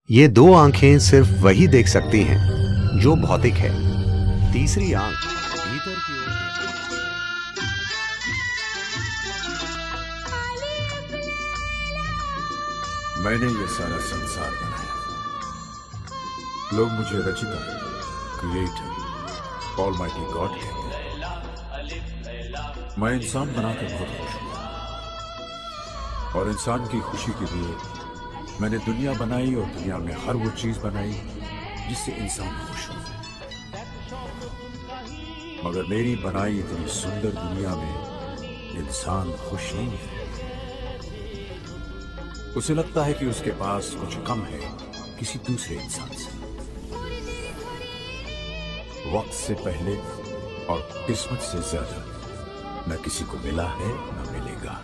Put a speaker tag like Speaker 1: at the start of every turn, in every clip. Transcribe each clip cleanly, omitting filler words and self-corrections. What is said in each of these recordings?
Speaker 1: ये दो आंखें सिर्फ वही देख सकती हैं जो भौतिक है। तीसरी आंख भीतर की ओर
Speaker 2: मैंने ये सारा संसार बनाया। लोग मुझे रचिता, क्रिएटर, ऑलमाइटी गॉड कहते हैं। मैं इंसान बनाकर बहुत खुश हूं और इंसान की खुशी के लिए मैंने दुनिया बनाई और दुनिया में हर वो चीज बनाई जिससे इंसान खुश हो। मगर मेरी बनाई इतनी सुंदर दुनिया में इंसान खुश नहीं है। उसे लगता है कि उसके पास कुछ कम है किसी दूसरे इंसान से। वक्त से पहले और किस्मत से ज्यादा न किसी को मिला है न मिलेगा।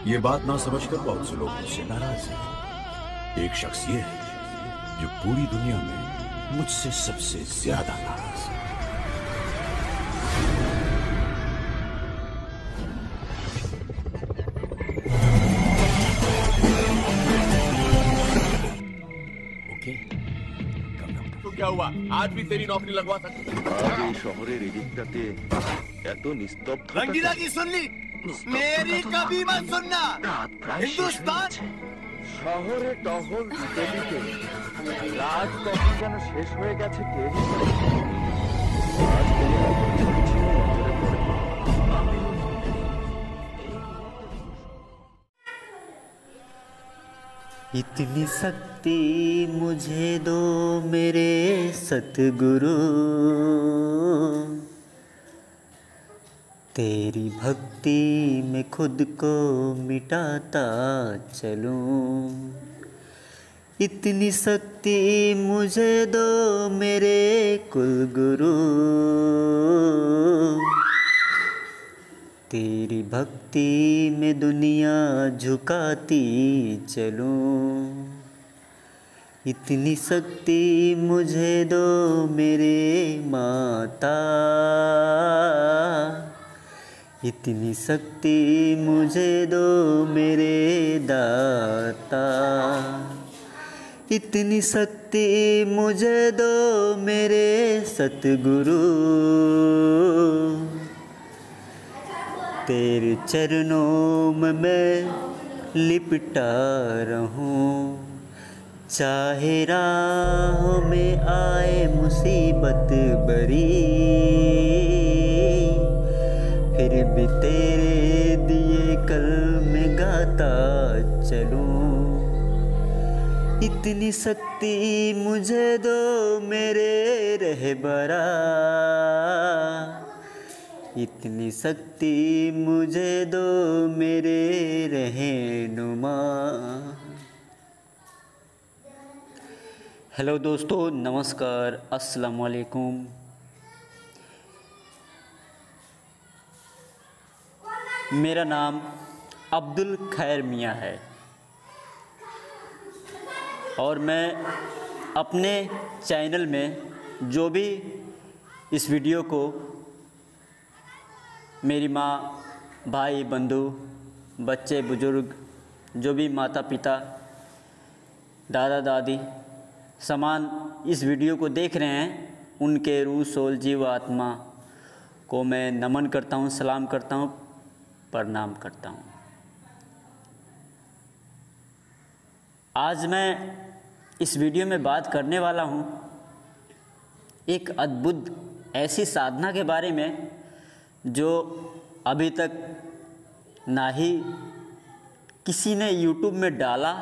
Speaker 2: ये बात ना समझकर बहुत से लोग मुझसे नाराज हैं। एक शख्स ये है जो पूरी दुनिया में मुझसे सबसे ज्यादा नाराज है।
Speaker 3: तो क्या हुआ? आज भी तेरी नौकरी लगवा सकते।
Speaker 4: এই শহরের এদিকটাতে এত নিস্তব্ধ
Speaker 3: रंगीला की सुन ली, मेरी कभी मत सुनना। हिंदुस्तान
Speaker 4: শহরে টহল দিতে দিতে রাত কখন যেন শেষ হয়ে গেছে টেরই পাইনি। আজ থেকে নজরে পড়ে
Speaker 5: इतनी शक्ति मुझे दो मेरे सतगुरु, तेरी भक्ति में खुद को मिटाता चलूं। इतनी शक्ति मुझे दो मेरे कुलगुरु, तेरी भक्ति में दुनिया झुकाती चलूं। इतनी शक्ति मुझे दो मेरे माता, इतनी शक्ति मुझे दो मेरे दाता, इतनी शक्ति मुझे दो मेरे सतगुरु, तेरे चरणों में मैं लिपटा रहूं। चाहे राहों में आए मुसीबत बरी, फिर भी तेरे दिए कलम गाता चलूं। इतनी शक्ति मुझे दो मेरे रहबरा, इतनी शक्ति मुझे दो मेरे रहनुमा। हेलो दोस्तों, नमस्कार, अस्सलाम वालेकुम। मेरा नाम अब्दुल खैर मियाँ है और मैं अपने चैनल में जो भी इस वीडियो को मेरी माँ, भाई, बंधु, बच्चे, बुजुर्ग, जो भी माता पिता, दादा दादी समान इस वीडियो को देख रहे हैं, उनके रूह, सोल, जीव, आत्मा को मैं नमन करता हूँ, सलाम करता हूँ, प्रणाम करता हूँ। आज मैं इस वीडियो में बात करने वाला हूँ एक अद्भुत ऐसी साधना के बारे में जो अभी तक ना ही किसी ने YouTube में डाला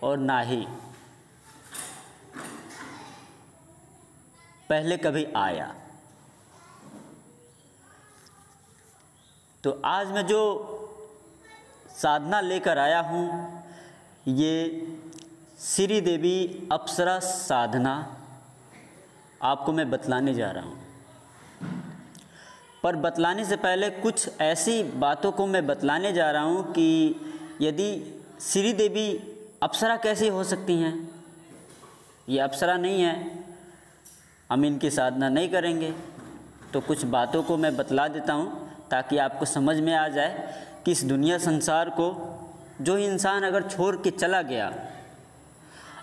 Speaker 5: और ना ही पहले कभी आया। तो आज मैं जो साधना लेकर आया हूँ ये श्री देवी अप्सरा साधना आपको मैं बतलाने जा रहा हूँ। पर बतलाने से पहले कुछ ऐसी बातों को मैं बतलाने जा रहा हूँ कि यदि श्री देवी अप्सरा कैसे हो सकती हैं। ये अप्सरा नहीं है, हम इनकी साधना नहीं करेंगे। तो कुछ बातों को मैं बतला देता हूँ ताकि आपको समझ में आ जाए कि इस दुनिया संसार को जो इंसान अगर छोड़ के चला गया,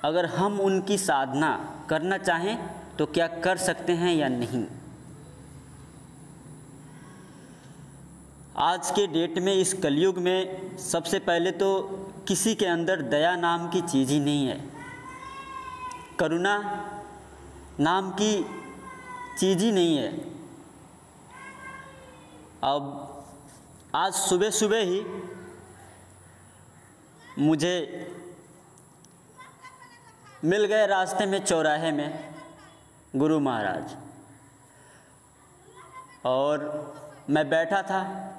Speaker 5: अगर हम उनकी साधना करना चाहें तो क्या कर सकते हैं या नहीं। आज के डेट में, इस कलयुग में, सबसे पहले तो किसी के अंदर दया नाम की चीज़ ही नहीं है, करुणा नाम की चीज़ ही नहीं है। अब आज सुबह सुबह ही मुझे मिल गए रास्ते में, चौराहे में गुरु महाराज, और मैं बैठा था।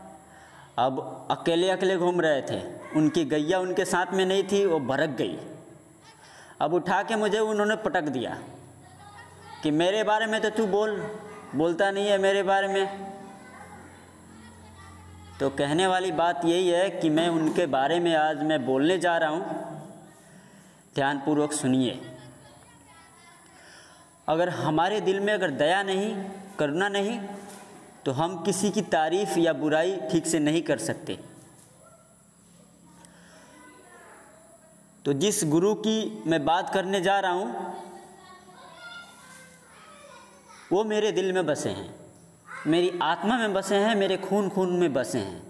Speaker 5: अब अकेले अकेले घूम रहे थे, उनकी गैया उनके साथ में नहीं थी, वो भड़क गई। अब उठा के मुझे उन्होंने पटक दिया कि मेरे बारे में तो तू बोलता नहीं है मेरे बारे में। तो कहने वाली बात यही है कि मैं उनके बारे में आज मैं बोलने जा रहा हूँ, ध्यानपूर्वक सुनिए। अगर हमारे दिल में अगर दया नहीं, करुणा नहीं, तो हम किसी की तारीफ़ या बुराई ठीक से नहीं कर सकते। तो जिस गुरु की मैं बात करने जा रहा हूँ, वो मेरे दिल में बसे हैं, मेरी आत्मा में बसे हैं, मेरे खून खून में बसे हैं।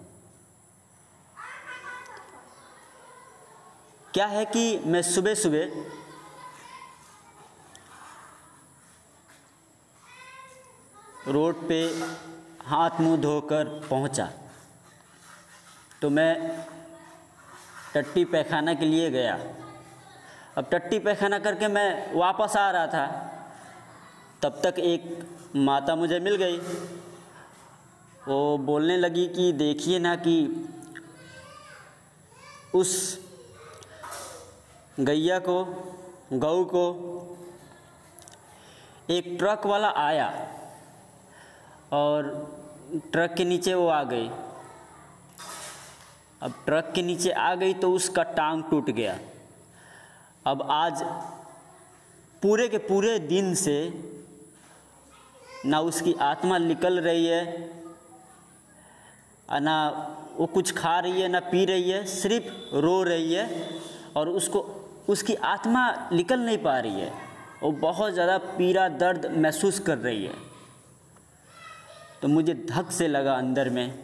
Speaker 5: क्या है कि मैं सुबह सुबह रोड पे हाथ मुंह धोकर पहुंचा, तो मैं टट्टी पैखाना के लिए गया। अब टट्टी पैखाना करके मैं वापस आ रहा था, तब तक एक माता मुझे मिल गई। वो बोलने लगी कि देखिए ना कि उस गैया को, गऊ को एक ट्रक वाला आया और ट्रक के नीचे वो आ गई। अब ट्रक के नीचे आ गई तो उसका टांग टूट गया। अब आज पूरे के पूरे दिन से ना उसकी आत्मा निकल रही है, ना वो कुछ खा रही है, ना पी रही है, सिर्फ रो रही है और उसकी आत्मा निकल नहीं पा रही है। वो बहुत ज़्यादा पीड़ा दर्द महसूस कर रही है। तो मुझे धक से लगा अंदर में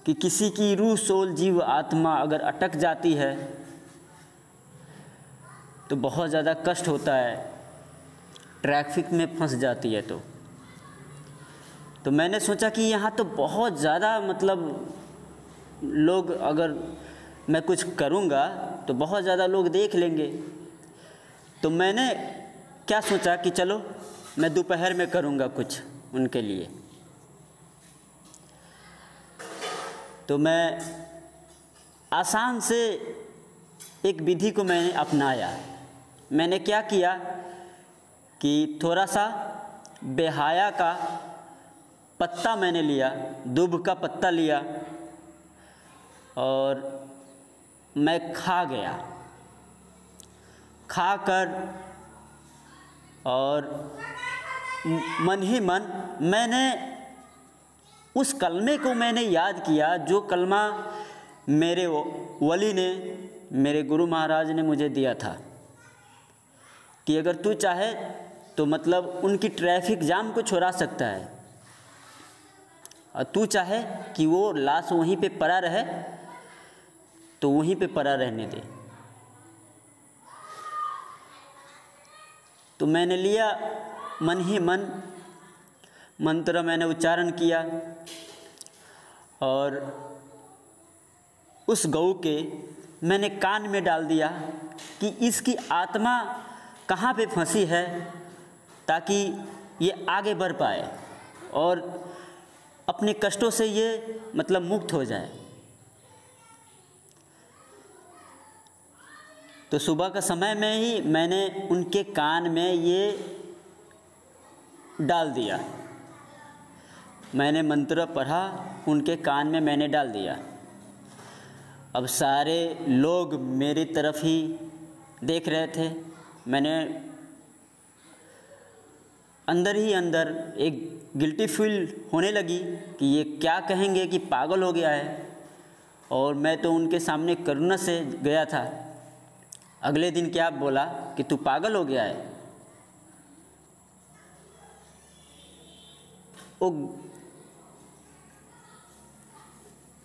Speaker 5: कि किसी की रूह, सोल, जीव, आत्मा अगर अटक जाती है तो बहुत ज़्यादा कष्ट होता है, ट्रैफिक में फंस जाती है। तो मैंने सोचा कि यहाँ तो बहुत ज़्यादा मतलब लोग, अगर मैं कुछ करूँगा तो बहुत ज़्यादा लोग देख लेंगे। तो मैंने क्या सोचा कि चलो मैं दोपहर में करूँगा कुछ उनके लिए। तो मैं आसान से एक विधि को मैंने अपनाया। मैंने क्या किया कि थोड़ा सा बेहाया का पत्ता मैंने लिया, दूब का पत्ता लिया और मैं खा गया। खाकर और मन ही मन मैंने उस कलमे को मैंने याद किया, जो कलमा मेरे वली ने, मेरे गुरु महाराज ने मुझे दिया था कि अगर तू चाहे तो मतलब उनकी ट्रैफिक जाम को छुड़ा सकता है, और तू चाहे कि वो लाश वहीं पे पड़ा रहे तो वहीं पे पड़ा रहने दे। तो मैंने लिया, मन ही मन मंत्र मैंने उच्चारण किया और उस गऊ के मैंने कान में डाल दिया कि इसकी आत्मा कहाँ पे फंसी है, ताकि ये आगे बढ़ पाए और अपने कष्टों से ये मतलब मुक्त हो जाए। तो सुबह का समय में ही मैंने उनके कान में ये डाल दिया। मैंने मंत्र पढ़ा, उनके कान में मैंने डाल दिया। अब सारे लोग मेरी तरफ ही देख रहे थे। मैंने अंदर ही अंदर एक गिल्टी फील होने लगी कि ये क्या कहेंगे कि पागल हो गया है, और मैं तो उनके सामने करुणा से गया था। अगले दिन क्या बोला कि तू पागल हो गया है। वो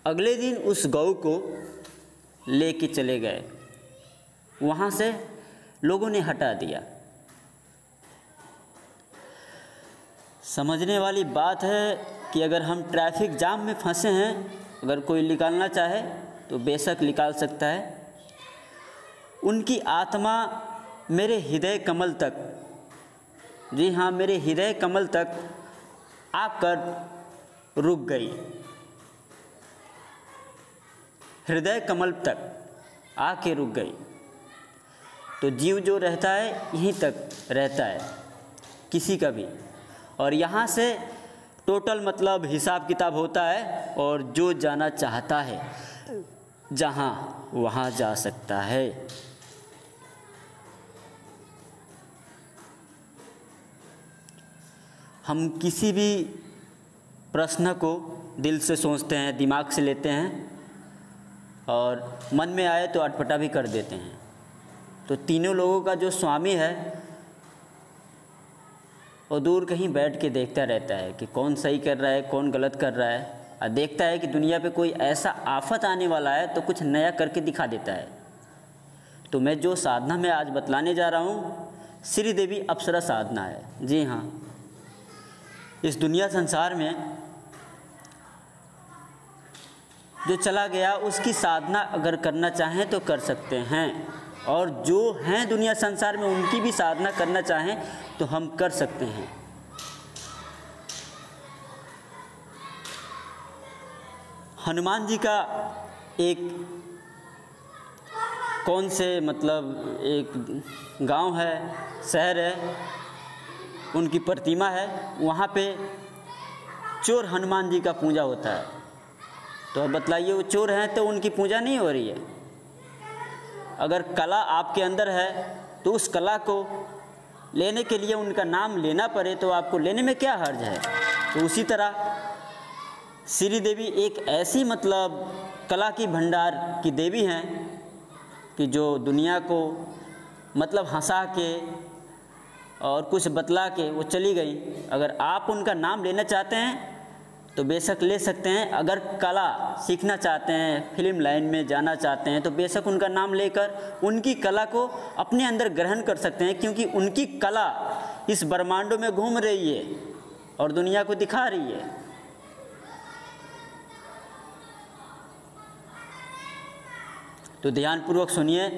Speaker 5: अगले दिन उस गौ को लेके चले गए, वहाँ से लोगों ने हटा दिया। समझने वाली बात है कि अगर हम ट्रैफिक जाम में फंसे हैं, अगर कोई निकालना चाहे तो बेशक निकाल सकता है। उनकी आत्मा मेरे हृदय कमल तक, जी हाँ, मेरे हृदय कमल तक आकर रुक गई। हृदय कमल तक आके रुक गई। तो जीव जो रहता है यहीं तक रहता है, किसी का भी। और यहाँ से टोटल मतलब हिसाब किताब होता है, और जो जाना चाहता है जहाँ वहाँ जा सकता है। हम किसी भी प्रश्न को दिल से सोचते हैं, दिमाग से लेते हैं, और मन में आए तो अटपटा भी कर देते हैं। तो तीनों लोगों का जो स्वामी है वो दूर कहीं बैठ के देखता रहता है कि कौन सही कर रहा है, कौन गलत कर रहा है, और देखता है कि दुनिया पे कोई ऐसा आफत आने वाला है तो कुछ नया करके दिखा देता है। तो मैं जो साधना में आज बतलाने जा रहा हूँ, श्री देवी अप्सरा साधना है। जी हाँ, इस दुनिया संसार में जो चला गया उसकी साधना अगर करना चाहें तो कर सकते हैं, और जो हैं दुनिया संसार में उनकी भी साधना करना चाहें तो हम कर सकते हैं। हनुमान जी का एक कौन से मतलब एक गांव है, शहर है, उनकी प्रतिमा है, वहाँ पे चोर हनुमान जी का पूजा होता है। तो अब बतलाइए, वो चोर हैं तो उनकी पूजा नहीं हो रही है। अगर कला आपके अंदर है तो उस कला को लेने के लिए उनका नाम लेना पड़े तो आपको लेने में क्या हर्ज है। तो उसी तरह श्री देवी एक ऐसी मतलब कला की भंडार की देवी हैं कि जो दुनिया को मतलब हंसा के और कुछ बतला के वो चली गई। अगर आप उनका नाम लेना चाहते हैं तो बेशक ले सकते हैं। अगर कला सीखना चाहते हैं, फिल्म लाइन में जाना चाहते हैं, तो बेशक उनका नाम लेकर उनकी कला को अपने अंदर ग्रहण कर सकते हैं, क्योंकि उनकी कला इस ब्रह्मांडों में घूम रही है और दुनिया को दिखा रही है। तो ध्यानपूर्वक सुनिए,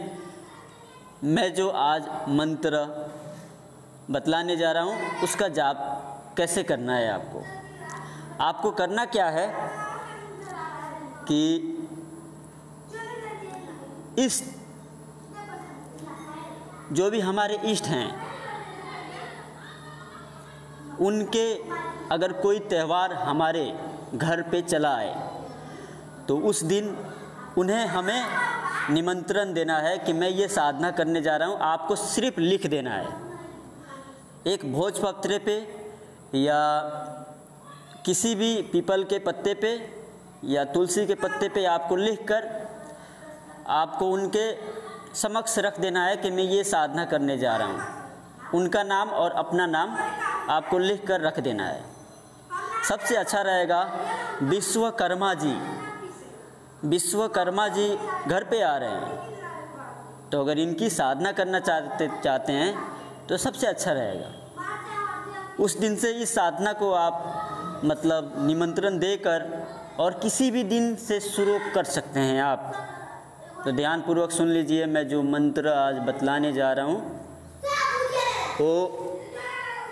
Speaker 5: मैं जो आज मंत्र बतलाने जा रहा हूँ उसका जाप कैसे करना है। आपको करना क्या है कि इस जो भी हमारे इष्ट हैं उनके अगर कोई त्यौहार हमारे घर पे चला आए तो उस दिन उन्हें हमें निमंत्रण देना है कि मैं ये साधना करने जा रहा हूँ। आपको सिर्फ लिख देना है, एक भोजपत्र पे या किसी भी पीपल के पत्ते पे या तुलसी के पत्ते पे आपको लिखकर आपको उनके समक्ष रख देना है कि मैं ये साधना करने जा रहा हूँ। उनका नाम और अपना नाम आपको लिखकर रख देना है। सबसे अच्छा रहेगा विश्वकर्मा जी घर पे आ रहे हैं तो अगर इनकी साधना करना चाहते हैं तो सबसे अच्छा रहेगा। उस दिन से इस साधना को आप मतलब निमंत्रण देकर और किसी भी दिन से शुरू कर सकते हैं आप। तो ध्यानपूर्वक सुन लीजिए, मैं जो मंत्र आज बतलाने जा रहा हूँ वो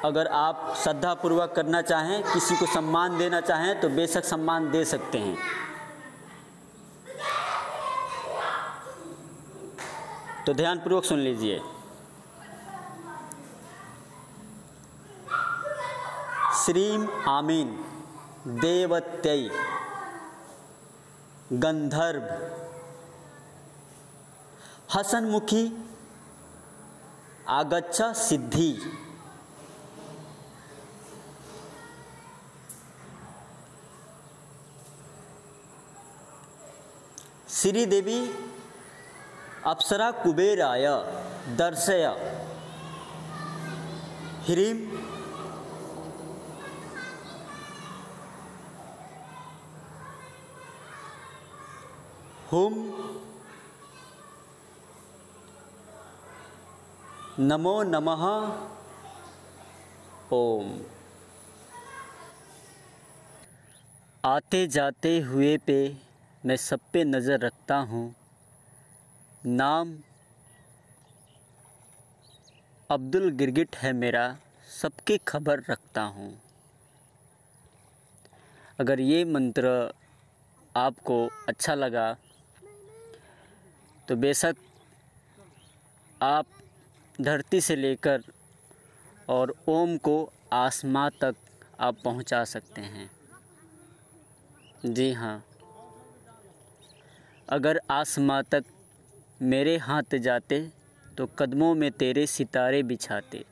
Speaker 5: अगर आप श्रद्धापूर्वक करना चाहें, किसी को सम्मान देना चाहें तो बेशक सम्मान दे सकते हैं। तो ध्यानपूर्वक सुन लीजिए। श्रीम आमीन देवत्यै गंधर्व हसनमुखी आगच्छ सिद्धि। श्री देवी अप्सरा कुबेराय दर्शय ह्रीं हुं नमो नमः ओम। आते जाते हुए पे मैं सब पे नज़र रखता हूँ, नाम अब्दुल गिरगिट है मेरा, सबकी खबर रखता हूँ। अगर ये मंत्र आपको अच्छा लगा तो बेशक आप धरती से लेकर और ओम को आसमां तक आप पहुंचा सकते हैं। जी हाँ, अगर आसमां तक मेरे हाथ जाते तो कदमों में तेरे सितारे बिछाते,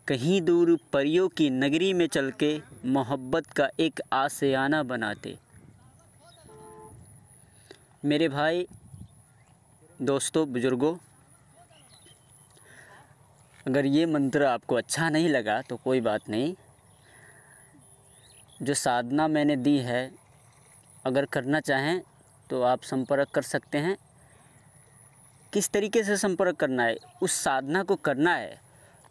Speaker 5: कहीं दूर परियों की नगरी में चल के मोहब्बत का एक आशियाना बनाते। मेरे भाई, दोस्तों, बुज़ुर्गों, अगर ये मंत्र आपको अच्छा नहीं लगा तो कोई बात नहीं। जो साधना मैंने दी है, अगर करना चाहें तो आप संपर्क कर सकते हैं। किस तरीके से संपर्क करना है? उस साधना को करना है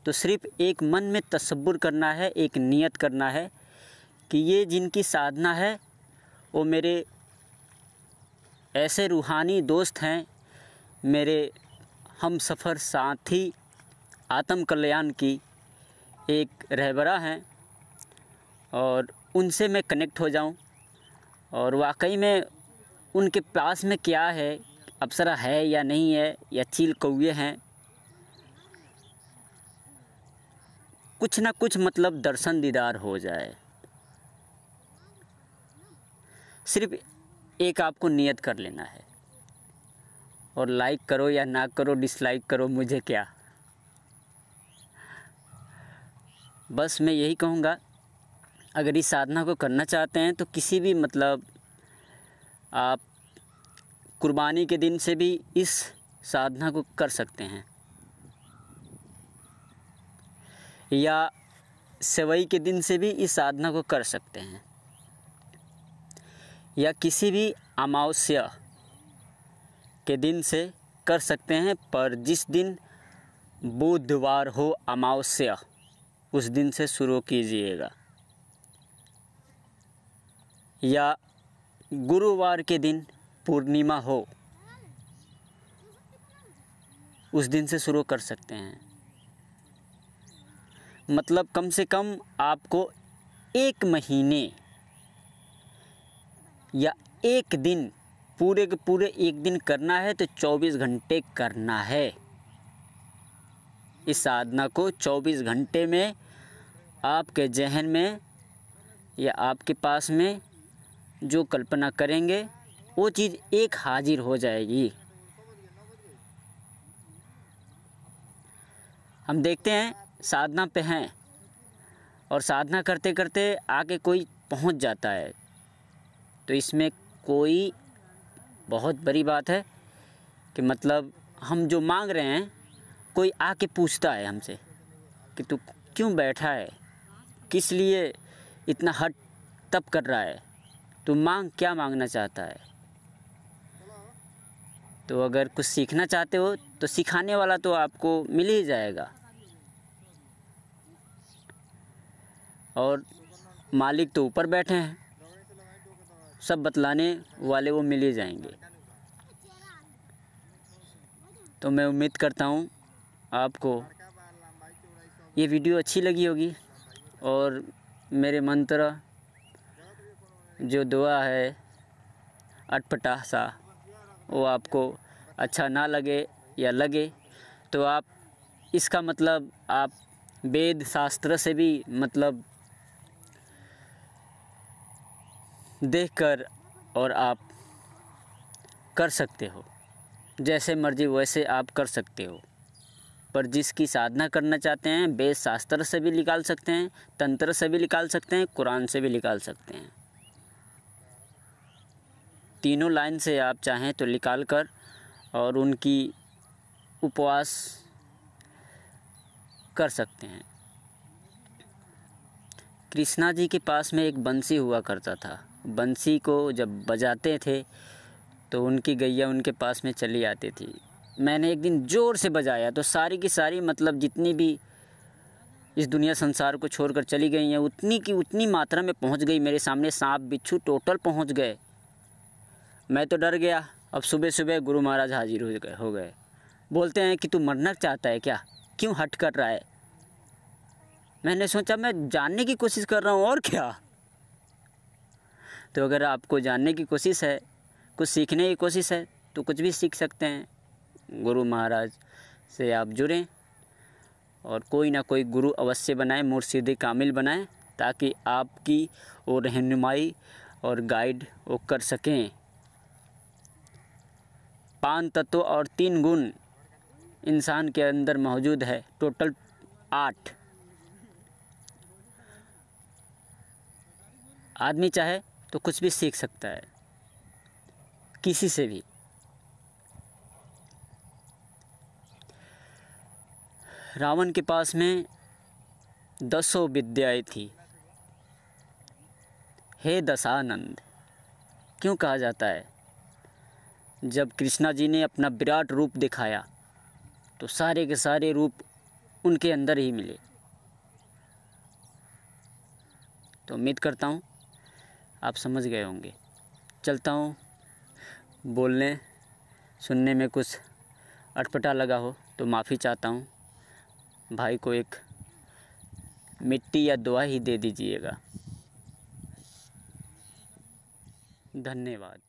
Speaker 5: तो सिर्फ़ एक मन में तसब्बुर करना है, एक नियत करना है कि ये जिनकी साधना है वो मेरे ऐसे रूहानी दोस्त हैं, मेरे हम सफ़र साथी, आत्म कल्याण की एक रहबरा हैं, और उनसे मैं कनेक्ट हो जाऊं और वाकई में उनके पास में क्या है, अप्सरा है या नहीं है, या चील कौवे हैं, कुछ ना कुछ मतलब दर्शन दीदार हो जाए। सिर्फ एक आपको नियत कर लेना है, और लाइक करो या ना करो, डिसलाइक करो, मुझे क्या। बस मैं यही कहूँगा, अगर इस साधना को करना चाहते हैं तो किसी भी मतलब आप कुर्बानी के दिन से भी इस साधना को कर सकते हैं, या सेवई के दिन से भी इस साधना को कर सकते हैं, या किसी भी अमावस्या के दिन से कर सकते हैं। पर जिस दिन बुधवार हो अमावस्या, उस दिन से शुरू कीजिएगा, या गुरुवार के दिन पूर्णिमा हो, उस दिन से शुरू कर सकते हैं। मतलब कम से कम आपको एक महीने या एक दिन, पूरे के पूरे एक दिन करना है तो 24 घंटे करना है। इस साधना को 24 घंटे में आपके जहन में या आपके पास में जो कल्पना करेंगे वो चीज़ एक हाजिर हो जाएगी। हम देखते हैं साधना पे हैं और साधना करते करते आगे कोई पहुंच जाता है, तो इसमें कोई बहुत बड़ी बात है कि मतलब हम जो मांग रहे हैं, कोई आके पूछता है हमसे कि तू क्यों बैठा है, किस लिए इतना हट तप कर रहा है, तू मांग, क्या मांगना चाहता है। तो अगर कुछ सीखना चाहते हो तो सिखाने वाला तो आपको मिल ही जाएगा, और मालिक तो ऊपर बैठे हैं, सब बतलाने वाले वो मिल ही जाएंगे। तो मैं उम्मीद करता हूँ आपको ये वीडियो अच्छी लगी होगी, और मेरे मंत्र जो दुआ है अटपटा सा, वो आपको अच्छा ना लगे या लगे तो आप इसका मतलब आप वेद शास्त्र से भी मतलब देखकर और आप कर सकते हो, जैसे मर्जी वैसे आप कर सकते हो। पर जिसकी साधना करना चाहते हैं, वेद शास्त्र से भी निकाल सकते हैं, तंत्र से भी निकाल सकते हैं, कुरान से भी निकाल सकते हैं। तीनों लाइन से आप चाहें तो निकाल कर और उनकी उपवास कर सकते हैं। कृष्णा जी के पास में एक बंसी हुआ करता था। बंसी को जब बजाते थे तो उनकी गैया उनके पास में चली आती थी। मैंने एक दिन ज़ोर से बजाया तो सारी की सारी मतलब जितनी भी इस दुनिया संसार को छोड़कर चली गई हैं उतनी की उतनी मात्रा में पहुंच गई मेरे सामने। सांप बिच्छू टोटल पहुंच गए। मैं तो डर गया। अब सुबह सुबह गुरु महाराज हाजिर हो गए। बोलते हैं कि तू मरना चाहता है क्या, क्यों हट कर रहा है। मैंने सोचा मैं जानने की कोशिश कर रहा हूँ और क्या। तो अगर आपको जानने की कोशिश है, कुछ सीखने की कोशिश है तो कुछ भी सीख सकते हैं। गुरु महाराज से आप जुड़ें और कोई ना कोई गुरु अवश्य बनाएं, मुर्शिद कामिल बनाएं, ताकि आपकी वो रहनुमाई और गाइड वो कर सकें। 5 तत्व और 3 गुण इंसान के अंदर मौजूद है, टोटल 8। आदमी चाहे तो कुछ भी सीख सकता है, किसी से भी। रावण के पास में 10 विद्याएं थी। हे दशानंद क्यों कहा जाता है? जब कृष्णा जी ने अपना विराट रूप दिखाया तो सारे के सारे रूप उनके अंदर ही मिले। तो उम्मीद करता हूँ आप समझ गए होंगे। चलता हूँ। बोलने सुनने में कुछ अटपटा लगा हो तो माफ़ी चाहता हूँ। भाई को एक मिट्टी या दुआ ही दे दीजिएगा। धन्यवाद।